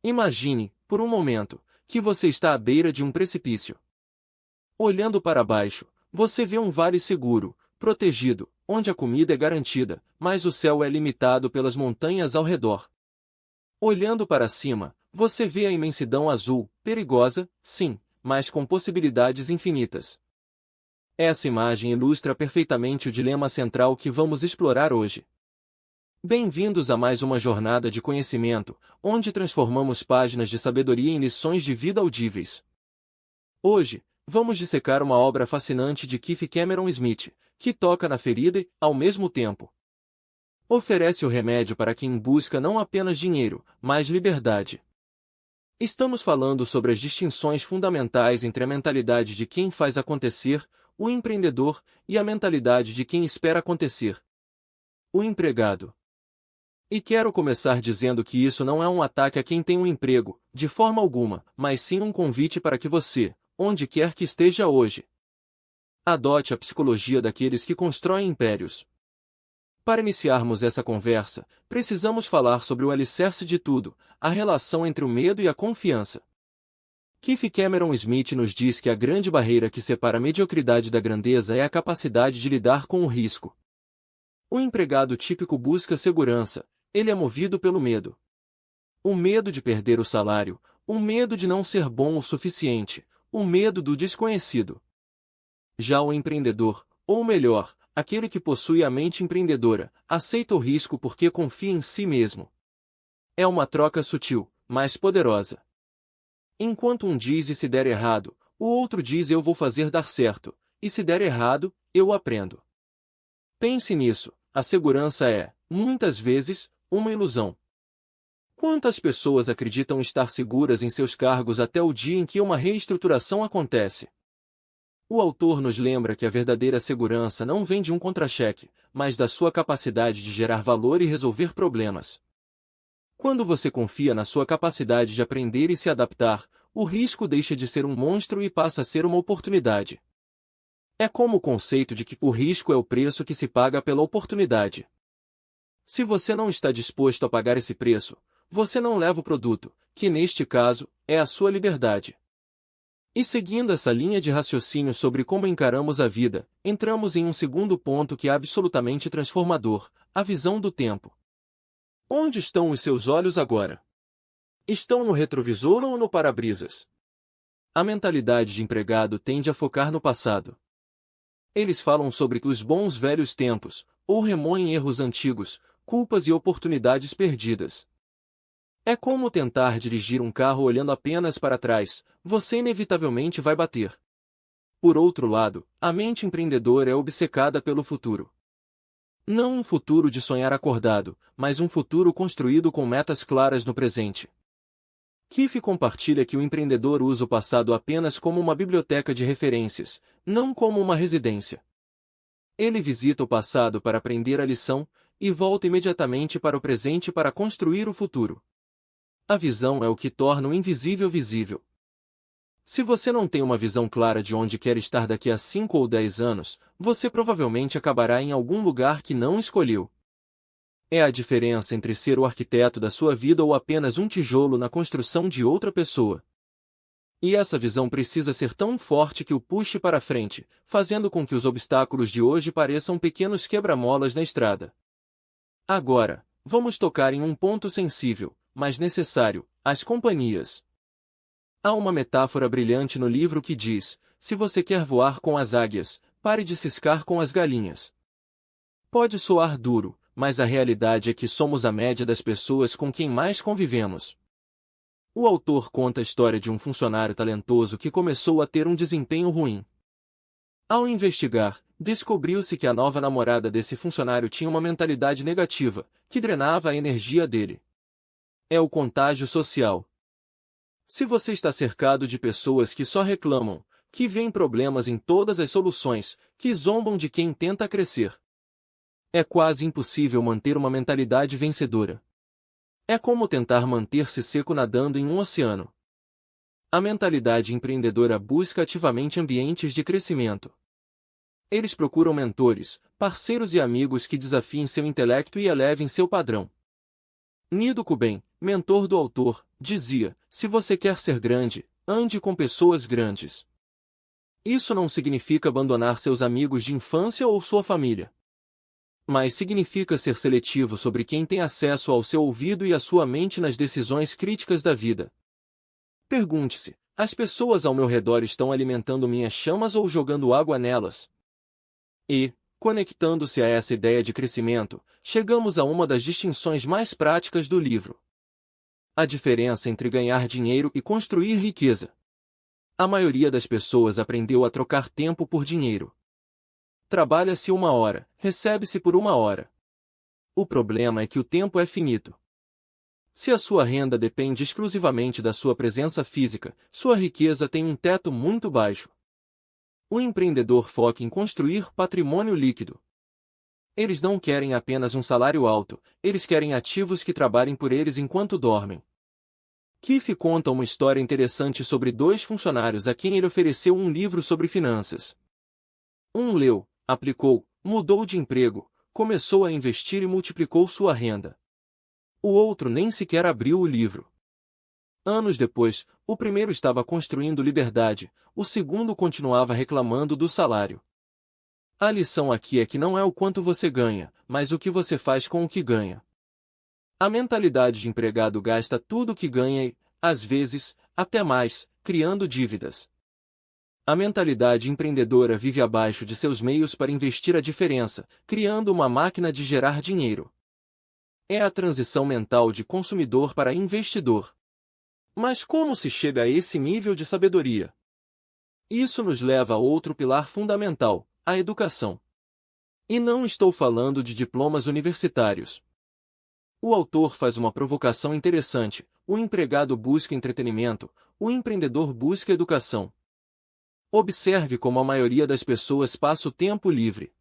Imagine, por um momento, que você está à beira de um precipício. Olhando para baixo, você vê um vale seguro, protegido, onde a comida é garantida, mas o céu é limitado pelas montanhas ao redor. Olhando para cima, você vê a imensidão azul, perigosa, sim, mas com possibilidades infinitas. Essa imagem ilustra perfeitamente o dilema central que vamos explorar hoje. Bem-vindos a mais uma jornada de conhecimento, onde transformamos páginas de sabedoria em lições de vida audíveis. Hoje, vamos dissecar uma obra fascinante de Keith Cameron Smith, que toca na ferida e, ao mesmo tempo, oferece o remédio para quem busca não apenas dinheiro, mas liberdade. Estamos falando sobre as distinções fundamentais entre a mentalidade de quem faz acontecer, o empreendedor, e a mentalidade de quem espera acontecer, o empregado. E quero começar dizendo que isso não é um ataque a quem tem um emprego, de forma alguma, mas sim um convite para que você, onde quer que esteja hoje, adote a psicologia daqueles que constroem impérios. Para iniciarmos essa conversa, precisamos falar sobre o alicerce de tudo, a relação entre o medo e a confiança. Keith Cameron Smith nos diz que a grande barreira que separa a mediocridade da grandeza é a capacidade de lidar com o risco. O empregado típico busca segurança, ele é movido pelo medo. O medo de perder o salário, o medo de não ser bom o suficiente, o medo do desconhecido. Já o empreendedor, ou melhor, aquele que possui a mente empreendedora, aceita o risco porque confia em si mesmo. É uma troca sutil, mas poderosa. Enquanto um diz e se der errado, o outro diz eu vou fazer dar certo, e se der errado, eu aprendo. Pense nisso, a segurança é, muitas vezes, uma ilusão. Quantas pessoas acreditam estar seguras em seus cargos até o dia em que uma reestruturação acontece? O autor nos lembra que a verdadeira segurança não vem de um contra-cheque, mas da sua capacidade de gerar valor e resolver problemas. Quando você confia na sua capacidade de aprender e se adaptar, o risco deixa de ser um monstro e passa a ser uma oportunidade. É como o conceito de que o risco é o preço que se paga pela oportunidade. Se você não está disposto a pagar esse preço, você não leva o produto, que neste caso, é a sua liberdade. E seguindo essa linha de raciocínio sobre como encaramos a vida, entramos em um segundo ponto que é absolutamente transformador, a visão do tempo. Onde estão os seus olhos agora? Estão no retrovisor ou no para-brisas? A mentalidade de empregado tende a focar no passado. Eles falam sobre os bons velhos tempos, ou remoem erros antigos, culpas e oportunidades perdidas. É como tentar dirigir um carro olhando apenas para trás, você inevitavelmente vai bater. Por outro lado, a mente empreendedora é obcecada pelo futuro. Não um futuro de sonhar acordado, mas um futuro construído com metas claras no presente. Keith compartilha que o empreendedor usa o passado apenas como uma biblioteca de referências, não como uma residência. Ele visita o passado para aprender a lição, e volta imediatamente para o presente para construir o futuro. A visão é o que torna o invisível visível. Se você não tem uma visão clara de onde quer estar daqui a 5 ou 10 anos, você provavelmente acabará em algum lugar que não escolheu. É a diferença entre ser o arquiteto da sua vida ou apenas um tijolo na construção de outra pessoa. E essa visão precisa ser tão forte que o puxe para frente, fazendo com que os obstáculos de hoje pareçam pequenos quebra-molas na estrada. Agora, vamos tocar em um ponto sensível, mas necessário, as companhias. Há uma metáfora brilhante no livro que diz, se você quer voar com as águias, pare de ciscar com as galinhas. Pode soar duro, mas a realidade é que somos a média das pessoas com quem mais convivemos. O autor conta a história de um funcionário talentoso que começou a ter um desempenho ruim. Ao investigar, descobriu-se que a nova namorada desse funcionário tinha uma mentalidade negativa, que drenava a energia dele. É o contágio social. Se você está cercado de pessoas que só reclamam, que veem problemas em todas as soluções, que zombam de quem tenta crescer, é quase impossível manter uma mentalidade vencedora. É como tentar manter-se seco nadando em um oceano. A mentalidade empreendedora busca ativamente ambientes de crescimento. Eles procuram mentores, parceiros e amigos que desafiem seu intelecto e elevem seu padrão. Nido Kuben, mentor do autor, dizia: se você quer ser grande, ande com pessoas grandes. Isso não significa abandonar seus amigos de infância ou sua família. Mas significa ser seletivo sobre quem tem acesso ao seu ouvido e à sua mente nas decisões críticas da vida. Pergunte-se: as pessoas ao meu redor estão alimentando minhas chamas ou jogando água nelas? E, conectando-se a essa ideia de crescimento, chegamos a uma das distinções mais práticas do livro. A diferença entre ganhar dinheiro e construir riqueza. A maioria das pessoas aprendeu a trocar tempo por dinheiro. Trabalha-se 1 hora, recebe-se por 1 hora. O problema é que o tempo é finito. Se a sua renda depende exclusivamente da sua presença física, sua riqueza tem um teto muito baixo. O empreendedor foca em construir patrimônio líquido. Eles não querem apenas um salário alto, eles querem ativos que trabalhem por eles enquanto dormem. Keith conta uma história interessante sobre 2 funcionários a quem ele ofereceu um livro sobre finanças. Um leu, aplicou, mudou de emprego, começou a investir e multiplicou sua renda. O outro nem sequer abriu o livro. Anos depois, o primeiro estava construindo liberdade, o segundo continuava reclamando do salário. A lição aqui é que não é o quanto você ganha, mas o que você faz com o que ganha. A mentalidade de empregado gasta tudo o que ganha e, às vezes, até mais, criando dívidas. A mentalidade empreendedora vive abaixo de seus meios para investir a diferença, criando uma máquina de gerar dinheiro. É a transição mental de consumidor para investidor. Mas como se chega a esse nível de sabedoria? Isso nos leva a outro pilar fundamental, a educação. E não estou falando de diplomas universitários. O autor faz uma provocação interessante: o empregado busca entretenimento, o empreendedor busca educação. Observe como a maioria das pessoas passa o tempo livre.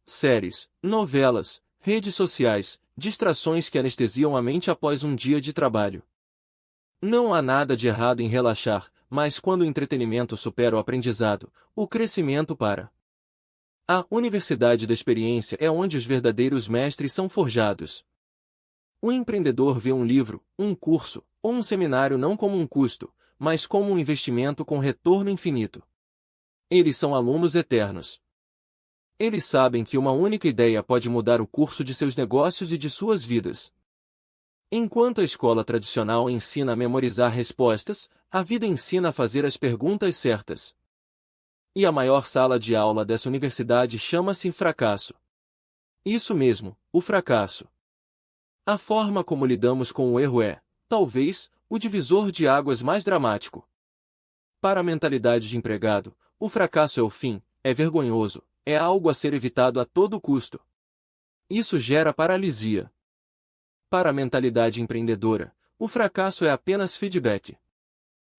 Séries, novelas, redes sociais, distrações que anestesiam a mente após um dia de trabalho. Não há nada de errado em relaxar, mas quando o entretenimento supera o aprendizado, o crescimento para. A universidade da experiência é onde os verdadeiros mestres são forjados. O empreendedor vê um livro, um curso, ou um seminário não como um custo, mas como um investimento com retorno infinito. Eles são alunos eternos. Eles sabem que uma única ideia pode mudar o curso de seus negócios e de suas vidas. Enquanto a escola tradicional ensina a memorizar respostas, a vida ensina a fazer as perguntas certas. E a maior sala de aula dessa universidade chama-se fracasso. Isso mesmo, o fracasso. A forma como lidamos com o erro é, talvez, o divisor de águas mais dramático. Para a mentalidade de empregado, o fracasso é o fim, é vergonhoso, é algo a ser evitado a todo custo. Isso gera paralisia. Para a mentalidade empreendedora, o fracasso é apenas feedback.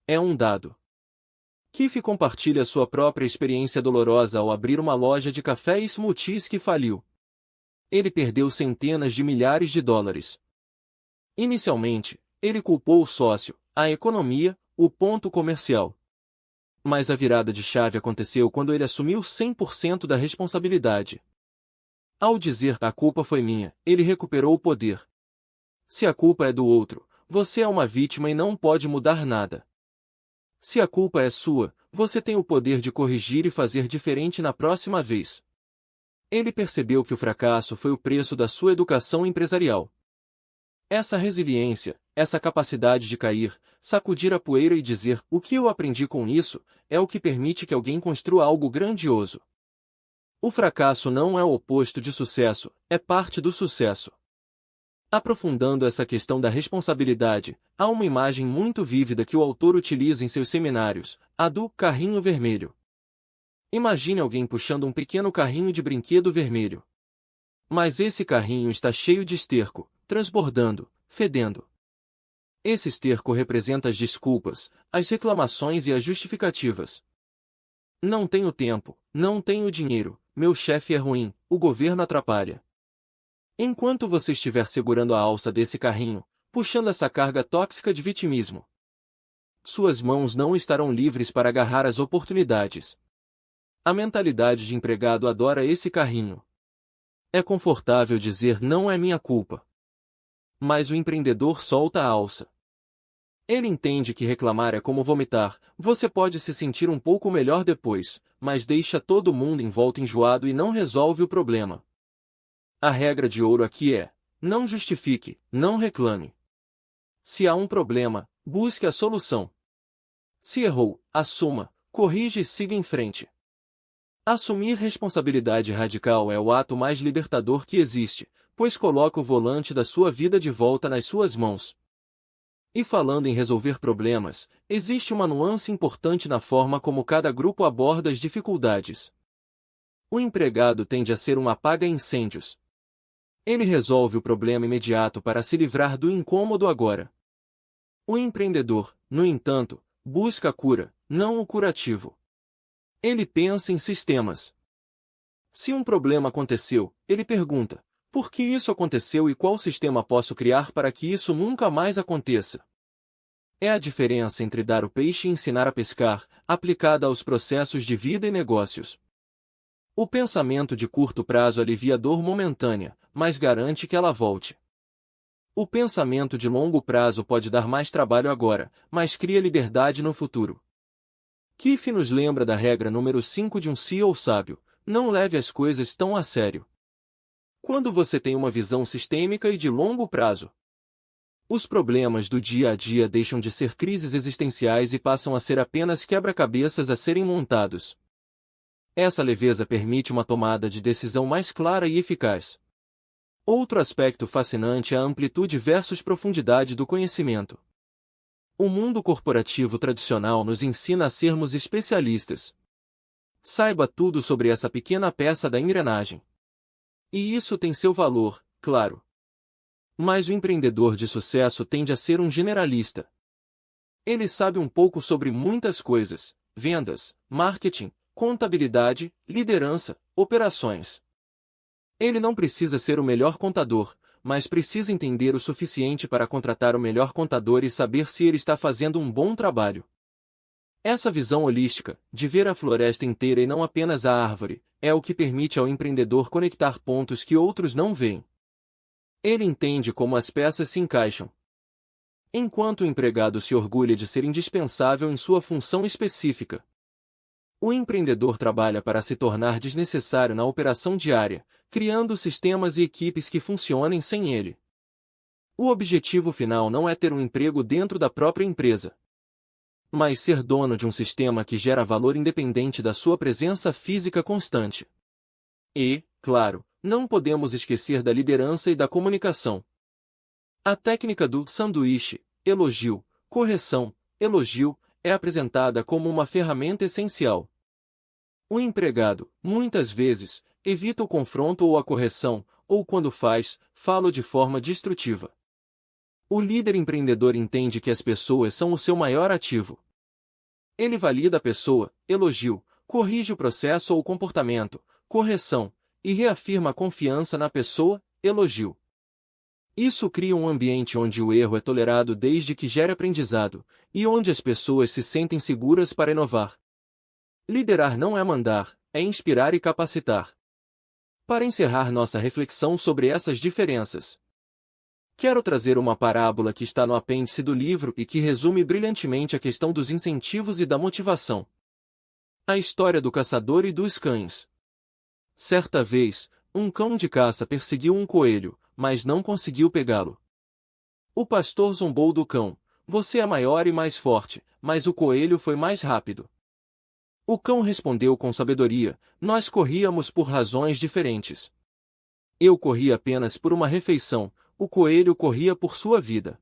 É um dado. Keith compartilha sua própria experiência dolorosa ao abrir uma loja de café e smoothies que faliu. Ele perdeu centenas de milhares de dólares. Inicialmente, ele culpou o sócio, a economia, o ponto comercial. Mas a virada de chave aconteceu quando ele assumiu 100% da responsabilidade. Ao dizer "a culpa foi minha", ele recuperou o poder. Se a culpa é do outro, você é uma vítima e não pode mudar nada. Se a culpa é sua, você tem o poder de corrigir e fazer diferente na próxima vez. Ele percebeu que o fracasso foi o preço da sua educação empresarial. Essa resiliência, essa capacidade de cair, sacudir a poeira e dizer "o que eu aprendi com isso", é o que permite que alguém construa algo grandioso. O fracasso não é o oposto de sucesso, é parte do sucesso. Aprofundando essa questão da responsabilidade, há uma imagem muito vívida que o autor utiliza em seus seminários, a do carrinho vermelho. Imagine alguém puxando um pequeno carrinho de brinquedo vermelho. Mas esse carrinho está cheio de esterco, transbordando, fedendo. Esse esterco representa as desculpas, as reclamações e as justificativas. Não tenho tempo, não tenho dinheiro, meu chefe é ruim, o governo atrapalha. Enquanto você estiver segurando a alça desse carrinho, puxando essa carga tóxica de vitimismo, suas mãos não estarão livres para agarrar as oportunidades. A mentalidade de empregado adora esse carrinho. É confortável dizer "não é minha culpa". Mas o empreendedor solta a alça. Ele entende que reclamar é como vomitar, você pode se sentir um pouco melhor depois, mas deixa todo mundo em volta enjoado e não resolve o problema. A regra de ouro aqui é: não justifique, não reclame. Se há um problema, busque a solução. Se errou, assuma, corrija e siga em frente. Assumir responsabilidade radical é o ato mais libertador que existe, pois coloca o volante da sua vida de volta nas suas mãos. E falando em resolver problemas, existe uma nuance importante na forma como cada grupo aborda as dificuldades. O empregado tende a ser um apaga-incêndios. Ele resolve o problema imediato para se livrar do incômodo agora. O empreendedor, no entanto, busca a cura, não o curativo. Ele pensa em sistemas. Se um problema aconteceu, ele pergunta: por que isso aconteceu e qual sistema posso criar para que isso nunca mais aconteça? É a diferença entre dar o peixe e ensinar a pescar, aplicada aos processos de vida e negócios. O pensamento de curto prazo alivia a dor momentânea, mas garante que ela volte. O pensamento de longo prazo pode dar mais trabalho agora, mas cria liberdade no futuro. Keefe nos lembra da regra número 5 de um CEO sábio: não leve as coisas tão a sério. Quando você tem uma visão sistêmica e de longo prazo, os problemas do dia a dia deixam de ser crises existenciais e passam a ser apenas quebra-cabeças a serem montados. Essa leveza permite uma tomada de decisão mais clara e eficaz. Outro aspecto fascinante é a amplitude versus profundidade do conhecimento. O mundo corporativo tradicional nos ensina a sermos especialistas. Saiba tudo sobre essa pequena peça da engrenagem. E isso tem seu valor, claro. Mas o empreendedor de sucesso tende a ser um generalista. Ele sabe um pouco sobre muitas coisas: vendas, marketing, contabilidade, liderança, operações. Ele não precisa ser o melhor contador, mas precisa entender o suficiente para contratar o melhor contador e saber se ele está fazendo um bom trabalho. Essa visão holística, de ver a floresta inteira e não apenas a árvore, é o que permite ao empreendedor conectar pontos que outros não veem. Ele entende como as peças se encaixam. Enquanto o empregado se orgulha de ser indispensável em sua função específica, o empreendedor trabalha para se tornar desnecessário na operação diária, criando sistemas e equipes que funcionem sem ele. O objetivo final não é ter um emprego dentro da própria empresa, mas ser dono de um sistema que gera valor independente da sua presença física constante. E, claro, não podemos esquecer da liderança e da comunicação. A técnica do sanduíche, elogio, correção, elogio, é apresentada como uma ferramenta essencial. O empregado, muitas vezes, evita o confronto ou a correção, ou quando faz, fala de forma destrutiva. O líder empreendedor entende que as pessoas são o seu maior ativo. Ele valida a pessoa, elogio, corrige o processo ou comportamento, correção, e reafirma a confiança na pessoa, elogio. Isso cria um ambiente onde o erro é tolerado desde que gere aprendizado, e onde as pessoas se sentem seguras para inovar. Liderar não é mandar, é inspirar e capacitar. Para encerrar nossa reflexão sobre essas diferenças, quero trazer uma parábola que está no apêndice do livro e que resume brilhantemente a questão dos incentivos e da motivação. A história do caçador e dos cães. Certa vez, um cão de caça perseguiu um coelho, mas não conseguiu pegá-lo. O pastor zombou do cão: você é maior e mais forte, mas o coelho foi mais rápido. O cão respondeu com sabedoria: nós corríamos por razões diferentes. Eu corri apenas por uma refeição, o coelho corria por sua vida.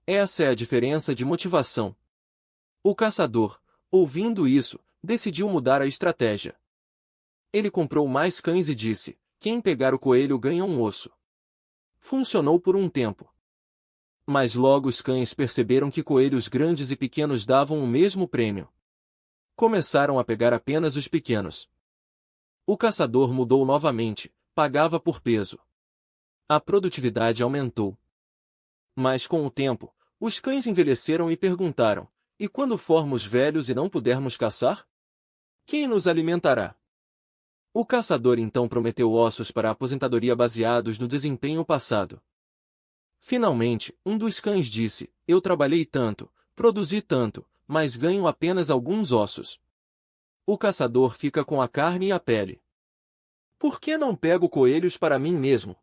Essa é a diferença de motivação. O caçador, ouvindo isso, decidiu mudar a estratégia. Ele comprou mais cães e disse: quem pegar o coelho ganha um osso. Funcionou por um tempo. Mas logo os cães perceberam que coelhos grandes e pequenos davam o mesmo prêmio. Começaram a pegar apenas os pequenos. O caçador mudou novamente, pagava por peso. A produtividade aumentou. Mas com o tempo, os cães envelheceram e perguntaram: e quando formos velhos e não pudermos caçar? Quem nos alimentará? O caçador então prometeu ossos para a aposentadoria baseados no desempenho passado. Finalmente, um dos cães disse: eu trabalhei tanto, produzi tanto, mas ganho apenas alguns ossos. O caçador fica com a carne e a pele. Por que não pego coelhos para mim mesmo?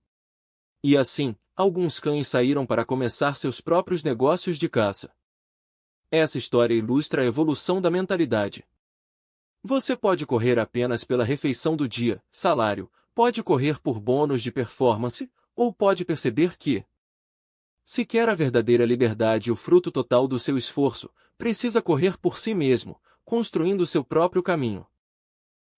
E assim, alguns cães saíram para começar seus próprios negócios de caça. Essa história ilustra a evolução da mentalidade. Você pode correr apenas pela refeição do dia, salário, pode correr por bônus de performance, ou pode perceber que, se quer a verdadeira liberdade e o fruto total do seu esforço, precisa correr por si mesmo, construindo seu próprio caminho.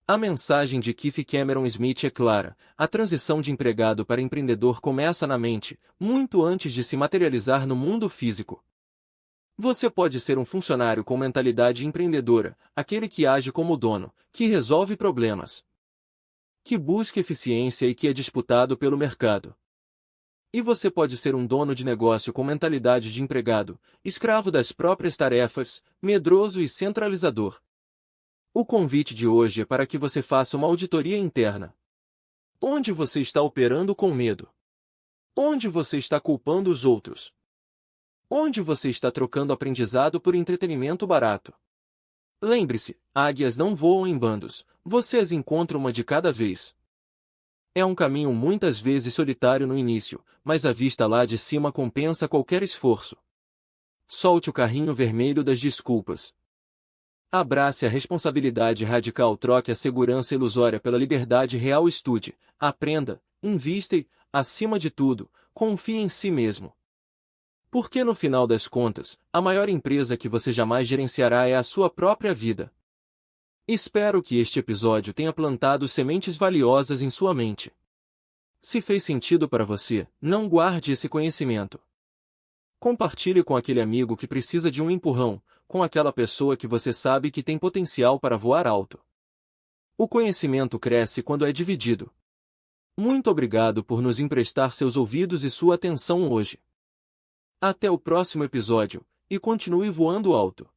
A mensagem de Keith Cameron Smith é clara: a transição de empregado para empreendedor começa na mente, muito antes de se materializar no mundo físico. Você pode ser um funcionário com mentalidade empreendedora, aquele que age como dono, que resolve problemas, que busca eficiência e que é disputado pelo mercado. E você pode ser um dono de negócio com mentalidade de empregado, escravo das próprias tarefas, medroso e centralizador. O convite de hoje é para que você faça uma auditoria interna. Onde você está operando com medo? Onde você está culpando os outros? Onde você está trocando aprendizado por entretenimento barato? Lembre-se, águias não voam em bandos, você as encontra uma de cada vez. É um caminho muitas vezes solitário no início, mas a vista lá de cima compensa qualquer esforço. Solte o carrinho vermelho das desculpas. Abrace a responsabilidade radical, troque a segurança ilusória pela liberdade real, estude, aprenda, invista e, acima de tudo, confie em si mesmo. Porque no final das contas, a maior empresa que você jamais gerenciará é a sua própria vida. Espero que este episódio tenha plantado sementes valiosas em sua mente. Se fez sentido para você, não guarde esse conhecimento. Compartilhe com aquele amigo que precisa de um empurrão, com aquela pessoa que você sabe que tem potencial para voar alto. O conhecimento cresce quando é dividido. Muito obrigado por nos emprestar seus ouvidos e sua atenção hoje. Até o próximo episódio, e continue voando alto.